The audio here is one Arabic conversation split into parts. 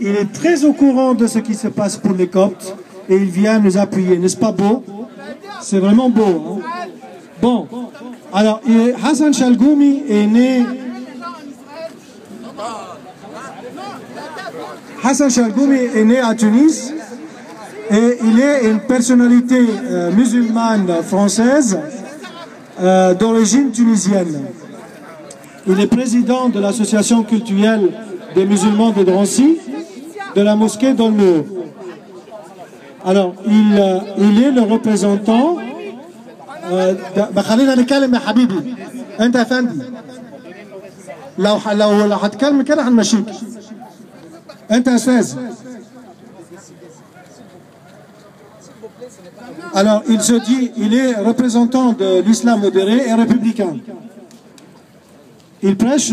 il est très au courant de ce qui se passe pour les Coptes et il vient nous appuyer. N'est-ce pas beau? C'est vraiment beau. Hein? Bon, alors Hassan Chalgoumi est né... Hassan Chalgoumi est né à Tunis et il est une personnalité musulmane française d'origine tunisienne. Il est président de l'association culturelle des musulmans de Drancy, de la mosquée d'Olnour. Alors, il est le représentant... خلينا نتكلم يا حبيبي انت يا فندم لو هتكلم كده هنمشيك انت يا استاذ. Alors il se dit, il est représentant de l'islam modéré et républicain. Il prêche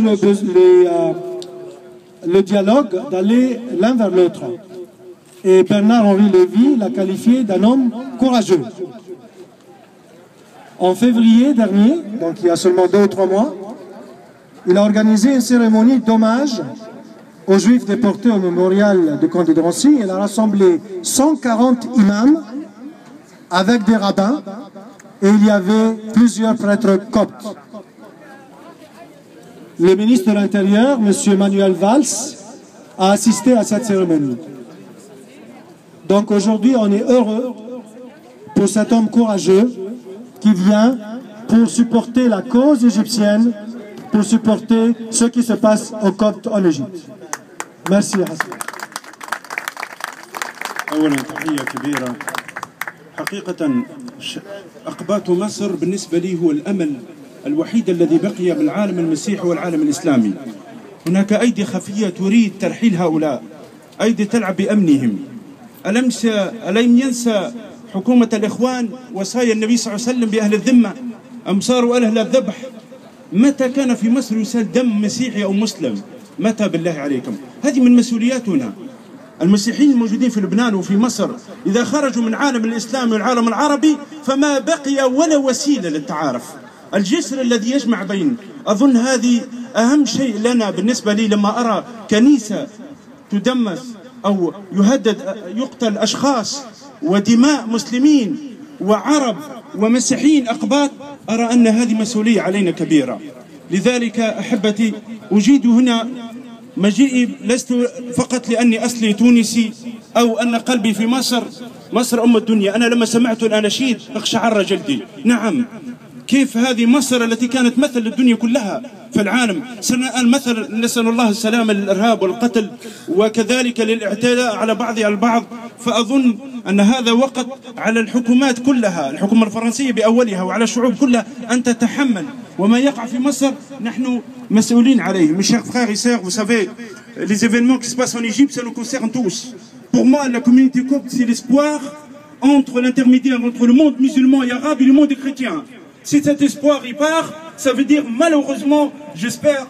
le dialogue d'aller l'un vers l'autre. Et Bernard-Henri Lévy l'a qualifié d'un homme courageux. En février dernier, donc il y a seulement 2 ou 3 mois, il a organisé une cérémonie d'hommage aux Juifs déportés au mémorial de camp de Drancy. Il a rassemblé 140 imams avec des rabbins et il y avait plusieurs prêtres coptes. Le ministre de l'Intérieur, M. Manuel Valls, a assisté à cette cérémonie. Donc aujourd'hui, on est heureux pour cet homme courageux qui vient pour supporter la cause égyptienne, pour supporter ce qui se passe aux Coptes en Égypte. Merci Hassan. أولا تحية كبيرة. حقيقة أقباط مصر بالنسبة لي هو الأمل الوحيد الذي بقي من العالم المسيحي والعالم الإسلامي. هناك أيدي خفية تريد ترحيل هؤلاء، أيدي تلعب بأمنهم. ألم ينسى حكومة الإخوان وصايا النبي صلى الله عليه وسلم بأهل الذمة أم صاروا أهل الذبح؟ متى كان في مصر يسال دم مسيحي أو مسلم؟ متى بالله عليكم؟ هذه من مسؤولياتنا. المسيحيين الموجودين في لبنان وفي مصر إذا خرجوا من عالم الإسلام والعالم العربي فما بقي ولا وسيلة للتعارف. الجسر الذي يجمع بين، أظن هذه أهم شيء لنا بالنسبة لي لما أرى كنيسة تدمس أو يقتل أشخاص ودماء مسلمين وعرب ومسيحيين أقباط، أرى أن هذه مسؤولية علينا كبيرة. لذلك أحبتي أجيد هنا مجيئي لست فقط لأني أصلي تونسي أو أن قلبي في مصر، مصر أم الدنيا. أنا لما سمعت الأناشيد اقشعر جلدي. نعم، كيف هذه مصر التي كانت مثل للدنيا كلها في العالم المثل، نسأل الله السلامة للإرهاب والقتل وكذلك للاعتداء على بعضها البعض. فأظن أن هذا وقت على الحكومات كلها، الحكومة الفرنسية بأولها وعلى الشعوب كلها أن تتحمل، وما يقع في مصر نحن مسؤولين عليه. Mes chers frères et sœurs, vous savez, les événements qui se passent en Égypte, ça nous concerne tous. Pour moi, la communauté copte, c'est l'espoir entre l'intermédiaire entre le monde musulman et arabe et le monde chrétien. Si cet espoir y part, ça veut dire malheureusement, j'espère,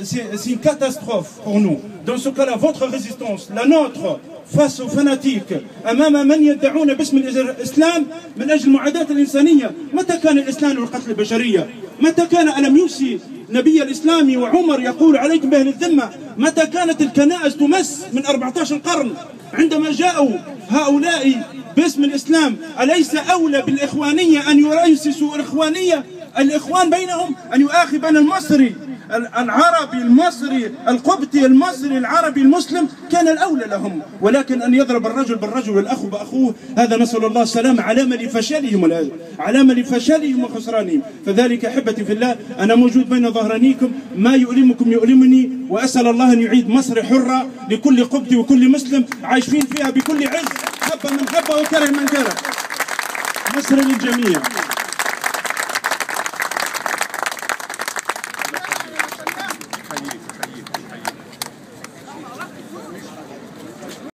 c'est une catastrophe pour nous. Dans ce cas-là, votre résistance, la nôtre, face aux fanatiques أمام من يدعون باسم الإسلام من أجل معاداة الإنسانية. متى كان الإسلام والقتل البشرية؟ متى كان ألم يوصي نبي الإسلام وعمر يقول عليكم بأهل الذمة؟ متى كانت الكنائس تمس من 14 قرن عندما جاءوا هؤلاء باسم الإسلام؟ أليس أولى بالإخوانية أن يؤسسوا الإخوانية الإخوان بينهم، أن يؤاخي بين المصري العربي المصري القبطي المصري العربي المسلم؟ كان الأولى لهم، ولكن أن يضرب الرجل بالرجل والأخ بأخوه هذا نسأل الله السلامة علامة لفشلهم، علامة لفشلهم وخسرانهم. فذلك أحبتي في الله أنا موجود بين ظهرانيكم، ما يؤلمكم يؤلمني، وأسأل الله أن يعيد مصر حرة لكل قبطي وكل مسلم عايشين فيها بكل عز، حب من حب وكره من كره. مصر للجميع.